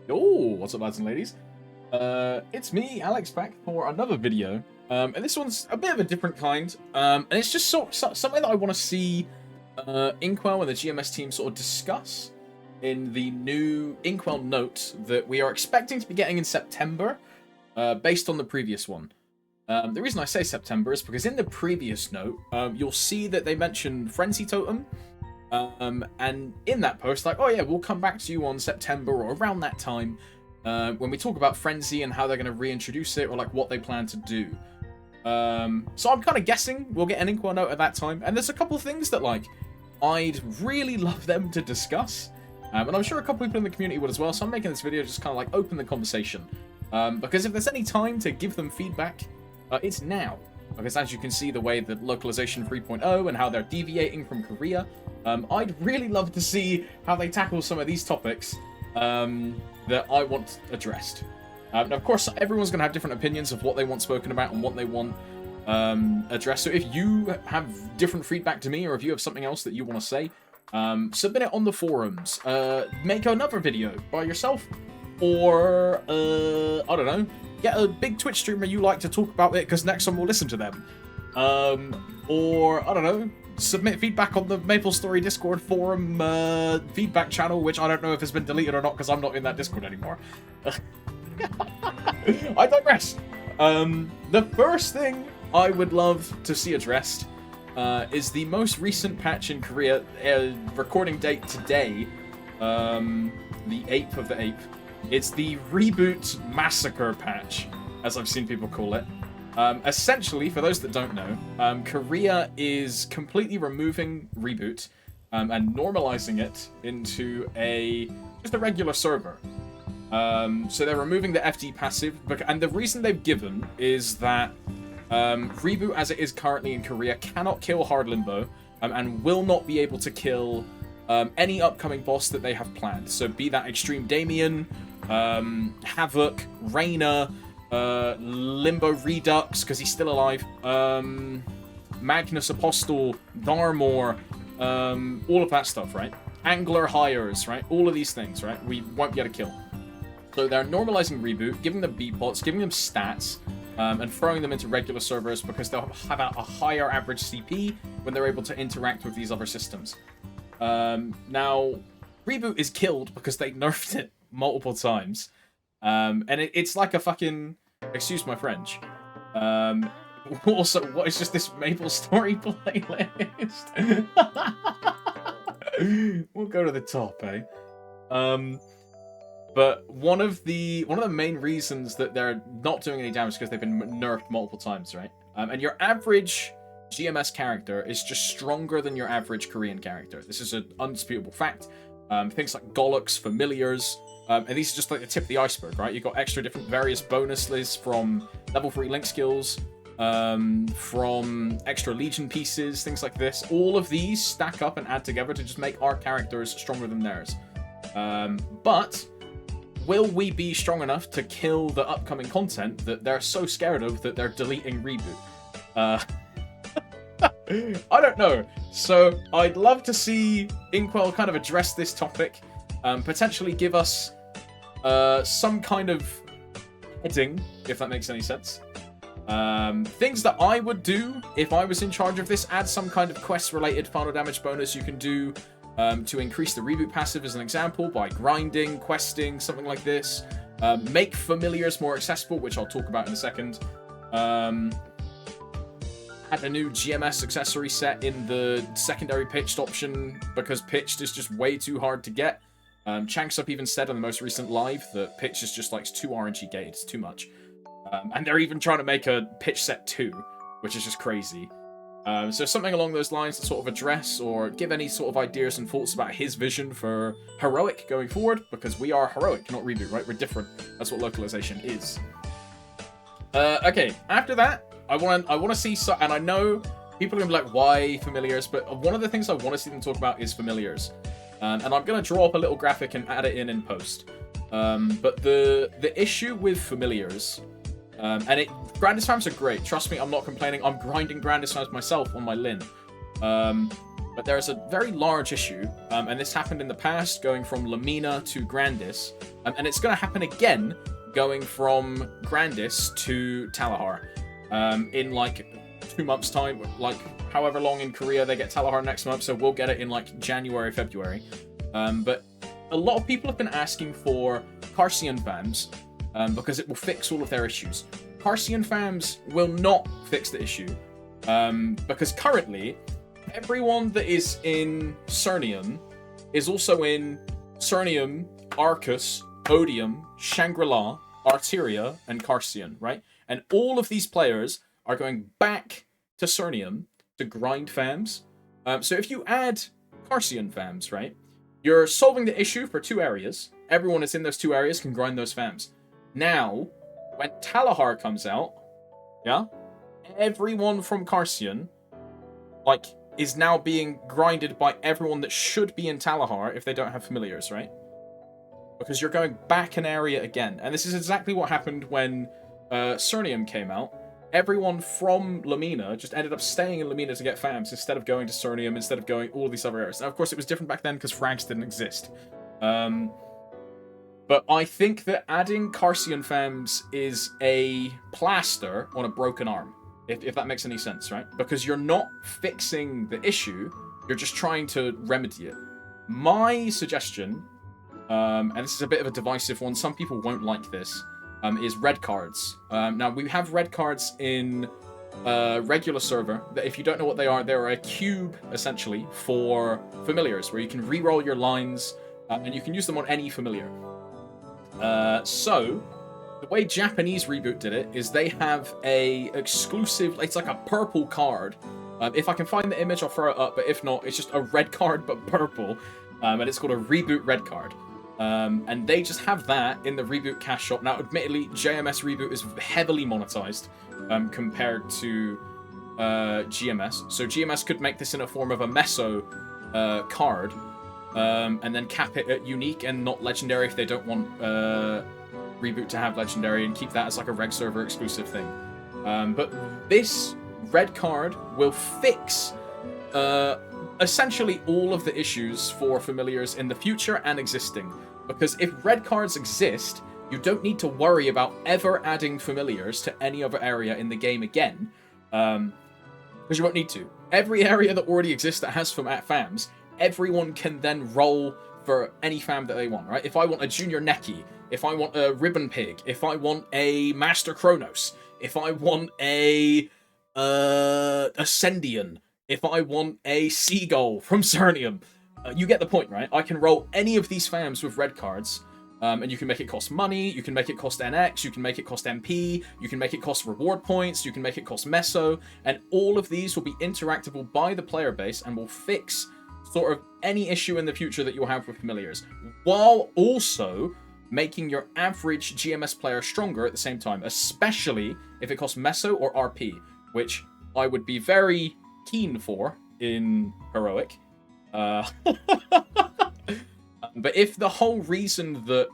Oh, what's up, lads and ladies? It's me, Alex, back for another video. And this one's a bit of a different kind. And it's just something that I want to see Inkwell and the GMS team sort of discuss in the new Inkwell note that we are expecting to be getting in September, based on the previous one. The reason I say September is because in the previous note, you'll see that they mention Frenzy Totem. And in that post, like, oh yeah, we'll come back to you on September or around that time when we talk about Frenzy and how they're going to reintroduce it or like what they plan to do. So I'm kind of guessing we'll get an Inkwell note at that time. And there's a couple of things that like I'd really love them to discuss. And I'm sure a couple people in the community would as well. So I'm making this video just kind of like open the conversation. Because if there's any time to give them feedback, it's now. Because as you can see, the way that Localization 3.0 and how they're deviating from Korea, I'd really love to see how they tackle some of these topics that I want addressed. Now, of course, everyone's going to have different opinions of what they want spoken about and what they want addressed. So if you have different feedback to me, or if you have something else that you want to say, submit it on the forums. Make another video by yourself. Or, I don't know, get a big Twitch streamer you like to talk about it because Nexon will listen to them. Or, I don't know, submit feedback on the MapleStory Discord forum feedback channel, which I don't know if it's been deleted or not because I'm not in that Discord anymore. I digress. The first thing I would love to see addressed is the most recent patch in Korea, recording date today, the 8th of the 8th. It's the Reboot Massacre patch, as I've seen people call it. Essentially, for those that don't know, Korea is completely removing Reboot and normalizing it into just a regular server. So they're removing the FD passive, and the reason they've given is that Reboot, as it is currently in Korea, cannot kill Hard Limbo and will not be able to kill any upcoming boss that they have planned. So be that Extreme Damien, Havoc, Reyna, Limbo Redux, because he's still alive, Magnus Apostle, Darmor, all of that stuff, right? Angler Hires, right? All of these things, right? We won't be able to kill. So they're normalizing Reboot, giving them B-pots, giving them stats, and throwing them into regular servers because they'll have a higher average CP when they're able to interact with these other systems. Now, Reboot is killed because they nerfed it multiple times. And it's like a fucking... Excuse my French. Also, what is just this MapleStory playlist? We'll go to the top, eh? But one of the main reasons that they're not doing any damage is because they've been nerfed multiple times, right? And your average GMS character is just stronger than your average Korean character. This is an undisputable fact. Things like Gollux, Familiars, and these are just like the tip of the iceberg, right? You've got extra different various bonus lists from level 3 link skills, from extra Legion pieces, things like this. All of these stack up and add together to just make our characters stronger than theirs. But will we be strong enough to kill the upcoming content that they're so scared of that they're deleting Reboot? I don't know. So I'd love to see Inkwell kind of address this topic, potentially give us some kind of heading, if that makes any sense. Things that I would do if I was in charge of this: add some kind of quest-related final damage bonus you can do to increase the Reboot passive, as an example, by grinding, questing, something like this. Make Familiars more accessible, which I'll talk about in a second. Add a new GMS accessory set in the secondary pitched option, because pitched is just way too hard to get. Chanksup even said on the most recent live that pitch is just like too RNG gated, it's too much. And they're even trying to make a pitch set 2, which is just crazy. So something along those lines to sort of address or give any sort of ideas and thoughts about his vision for Heroic going forward, because we are Heroic, not Reboot, right? We're different. That's what localization is. Okay, after that, I want to see, and I know people are going to be like, why Familiars? But one of the things I want to see them talk about is Familiars. And I'm going to draw up a little graphic and add it in post. But the issue with Familiars, Grandis farms are great. Trust me, I'm not complaining. I'm grinding Grandis farms myself on my Lin. But there's a very large issue, and this happened in the past, going from Lamina to Grandis, and it's going to happen again, going from Grandis to Talahar, in like 2 months' time, like however long in Korea they get Talahar next month, so we'll get it in like January, February. But a lot of people have been asking for Carcian fams, because it will fix all of their issues. Carcian fams will not fix the issue, because currently, everyone that is in Cernium is also in Cernium, Arcus, Odium, Shangri-La, Arteria, and Carcian, right? And all of these players are going back to Cernium to grind fams. So if you add Carcian fams, right, you're solving the issue for 2 areas. Everyone that's in those 2 areas can grind those fams. Now, when Talahar comes out, yeah, everyone from Carcian, like, is now being grinded by everyone that should be in Talahar if they don't have familiars, right? Because you're going back an area again. And this is exactly what happened when Cernium came out. Everyone from Lamina just ended up staying in Lamina to get fams instead of going to Cernium, instead of going all these other areas. Now, of course, it was different back then because frags didn't exist. But I think that adding Carcian fams is a plaster on a broken arm. If that makes any sense, right? Because you're not fixing the issue, you're just trying to remedy it. My suggestion, and this is a bit of a divisive one, some people won't like this, is red cards. Now, we have red cards in regular server. If you don't know what they are, they're a cube, essentially, for familiars, where you can reroll your lines, and you can use them on any familiar. So, the way Japanese Reboot did it is they have a exclusive, it's like a purple card. If I can find the image, I'll throw it up, but if not, it's just a red card, but purple. And it's called a Reboot Red Card. And they just have that in the Reboot cash shop. Now, admittedly, JMS Reboot is heavily monetized compared to GMS. So GMS could make this in a form of a Meso card, and then cap it at unique and not legendary if they don't want Reboot to have legendary, and keep that as like a reg server exclusive thing. But this red card will fix essentially all of the issues for familiars in the future and existing. Because if red cards exist, you don't need to worry about ever adding familiars to any other area in the game again, because you won't need to. Every area that already exists that has fams, everyone can then roll for any fam that they want, right? If I want a Junior Neki, if I want a Ribbon Pig, if I want a Master Kronos, if I want a Ascendian, if I want a Seagull from Cernium, you get the point, right? I can roll any of these fams with red cards, and you can make it cost money, you can make it cost NX, you can make it cost MP, you can make it cost reward points, you can make it cost Meso, and all of these will be interactable by the player base and will fix sort of any issue in the future that you'll have with familiars, while also making your average GMS player stronger at the same time, especially if it costs Meso or RP, which I would be very keen for in Heroic. But if the whole reason that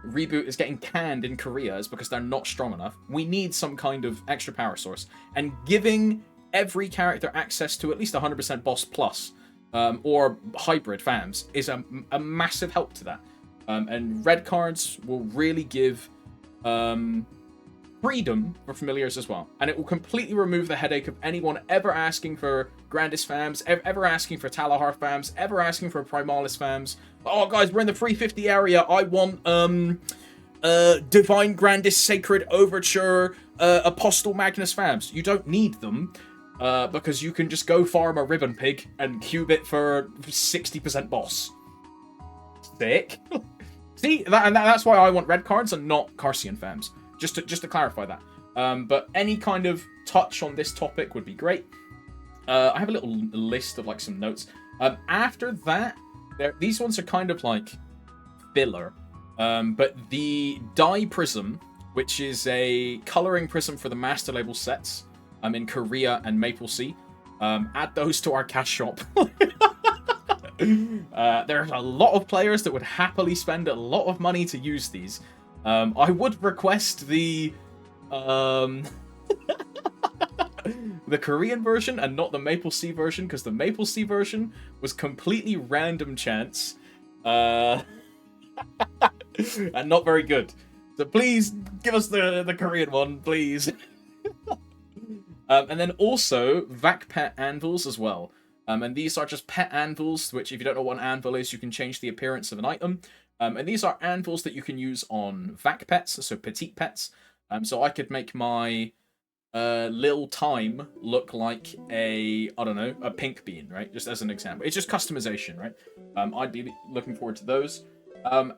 Reboot is getting canned in Korea is because they're not strong enough, we need some kind of extra power source. And giving every character access to at least 100% boss plus, or hybrid fams, is a massive help to that. And red cards will really give freedom for familiars as well. And it will completely remove the headache of anyone ever asking for Grandis fams, ever asking for Talahar fams, ever asking for Primalis fams. Oh, guys, we're in the 350 area. I want Divine Grandis Sacred Overture Apostle Magnus fams. You don't need them, because you can just go farm a Ribbon Pig and cube it for 60% boss. Sick. See, that's why I want red cards and not Carcian fams. Just to clarify that. But any kind of touch on this topic would be great. I have a little list of like some notes. After that, these ones are kind of like filler. But the Dye Prism, which is a coloring prism for the Master Label sets, in Korea and MapleSea, add those to our cash shop. There's a lot of players that would happily spend a lot of money to use these. I would request the the Korean version and not the MapleStory version, because the MapleStory version was completely random chance, and not very good. So please give us the Korean one, please. And then also vac pet anvils as well. And these are just pet anvils, which if you don't know what an anvil is, you can change the appearance of an item. And these are anvils that you can use on vac pets, so petite pets. So I could make my Lil Time look like a pink bean, right? Just as an example. It's just customization, right? I'd be looking forward to those.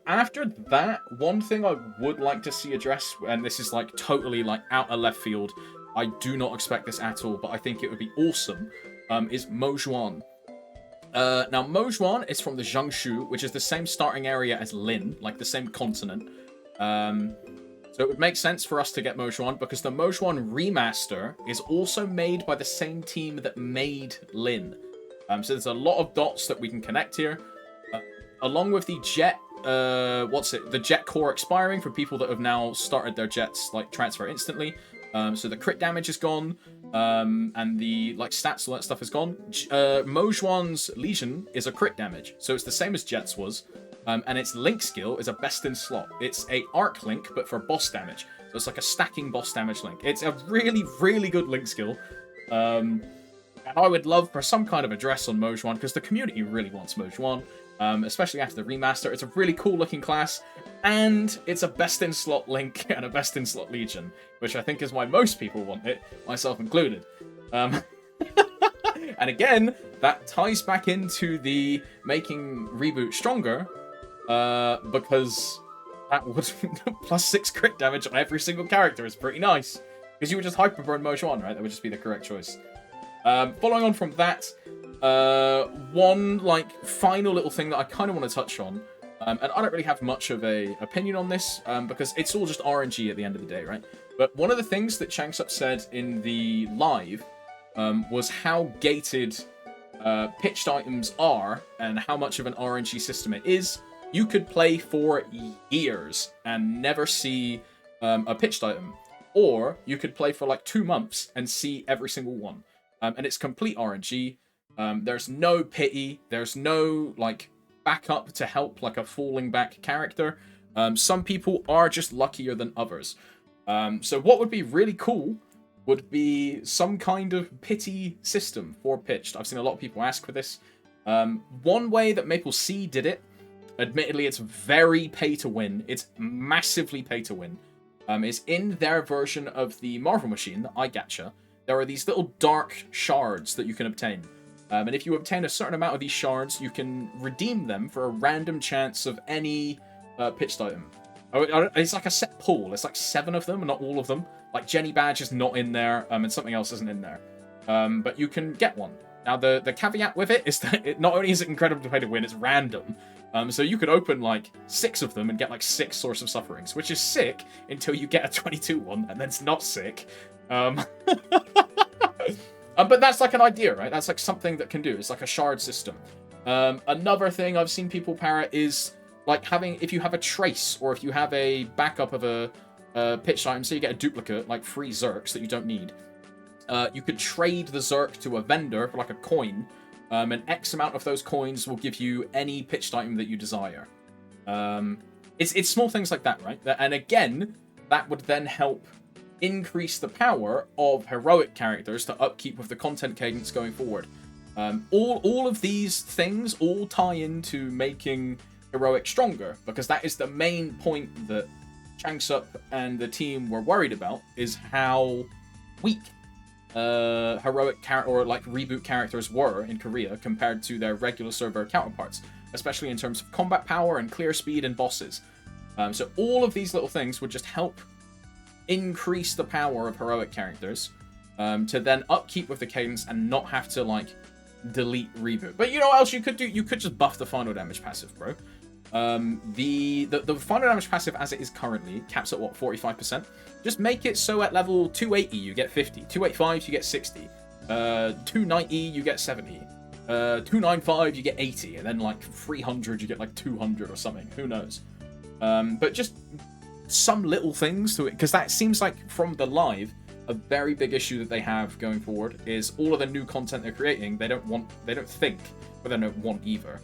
After that, one thing I would like to see addressed, and this is like totally like out of left field, I do not expect this at all, but I think it would be awesome, is Mojuan. Now, Mojuan is from the Jiangsu, which is the same starting area as Lin, like the same continent. So it would make sense for us to get Mojuan, because the Mojuan remaster is also made by the same team that made Lin. So there's a lot of dots that we can connect here. Along with the jet, the jet core expiring for people that have now started their jets, like, transfer instantly. So the crit damage is gone, and the, like, stats, all that stuff is gone. Mojuan's Legion is a crit damage, so it's the same as Jet's was. And its link skill is a best in slot. It's a arc link, but for boss damage. So it's like a stacking boss damage link. It's a really, really good link skill. And I would love for some kind of address on Mojuan, because the community really wants Mojuan. Especially after the remaster. It's a really cool looking class. And it's a best in slot link and a best in slot Legion. Which I think is why most people want it, myself included. And again, that ties back into the making Reboot stronger. Because that would plus 6 crit damage on every single character is pretty nice. Because you would just hyper burn Mojuan, right? That would just be the correct choice. Following on from that, one like final little thing that I kind of want to touch on, and I don't really have much of a opinion on this, because it's all just RNG at the end of the day, right? But one of the things that Changsup said in the live was how gated pitched items are and how much of an RNG system it is. You could play for years and never see a pitched item. Or you could play for like 2 months and see every single one. And it's complete RNG. There's no pity. There's no like backup to help like a falling back character. Some people are just luckier than others. So what would be really cool would be some kind of pity system for pitched. I've seen a lot of people ask for this. One way that MapleStory did it, admittedly, it's very pay to win. It's massively pay to win. Is in their version of the Marvel Machine, the iGacha, there are these little dark shards that you can obtain. And if you obtain a certain amount of these shards, you can redeem them for a random chance of any pitched item. It's like a set pool. It's like 7 of them, and not all of them. Like Jenny Badge is not in there, and something else isn't in there. But you can get one. Now, the caveat with it is that it not only is it incredibly pay to win, it's random. So you could open like 6 of them and get like 6 Source of Sufferings, which is sick until you get a 22 one, and then it's not sick. But that's like an idea, right? That's like something that can do. It's like a shard system. Another thing I've seen people parrot is like if you have a trace, or if you have a backup of a pitched item, so you get a duplicate, like 3 Zerks that you don't need. You could trade the Zerk to a vendor for like a coin. And X amount of those coins will give you any pitched item that you desire. It's small things like that, right? And again, that would then help increase the power of heroic characters to upkeep with the content cadence going forward. All of these things all tie into making heroic stronger, because that is the main point that Changsup and the team were worried about, is how weak heroic or like reboot characters were in Korea compared to their regular server counterparts, especially in terms of combat power and clear speed and bosses. So all of these little things would just help increase the power of heroic characters to then upkeep with the cadence and not have to like delete reboot. But you know what else you could do? You could just buff the final damage passive, bro. The final damage passive as it is currently caps at what, 45%? Just make it so at level 280 you get 50, 285 you get 60, 290 you get 70, 295 you get 80, and then like 300 you get like 200 or something. Who knows? But just some little things to it, because that seems like from the live a very big issue that they have going forward is all of the new content they're creating. They don't think, but they don't want either.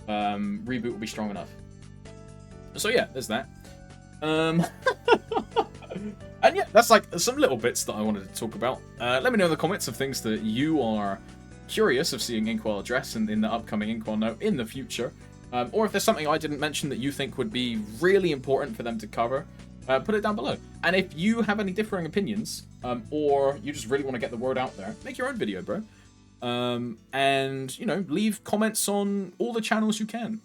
Reboot will be strong enough. So yeah, there's that. And yeah, that's like some little bits that I wanted to talk about. Let me know in the comments of things that you are curious of seeing Inkwell address in the upcoming Inkwell note in the future. Or if there's something I didn't mention that you think would be really important for them to cover, put it down below. And if you have any differing opinions, or you just really want to get the word out there, make your own video, bro. And, you know, leave comments on all the channels you can.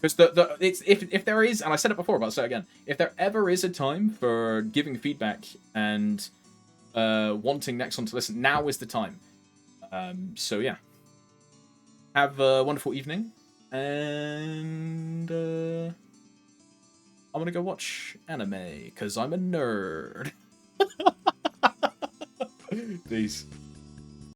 Because if there is, and I said it before, but I'll say it again, if there ever is a time for giving feedback and wanting Nexon to listen, now is the time. So yeah. Have a wonderful evening, and I'm gonna go watch anime, because I'm a nerd. Peace.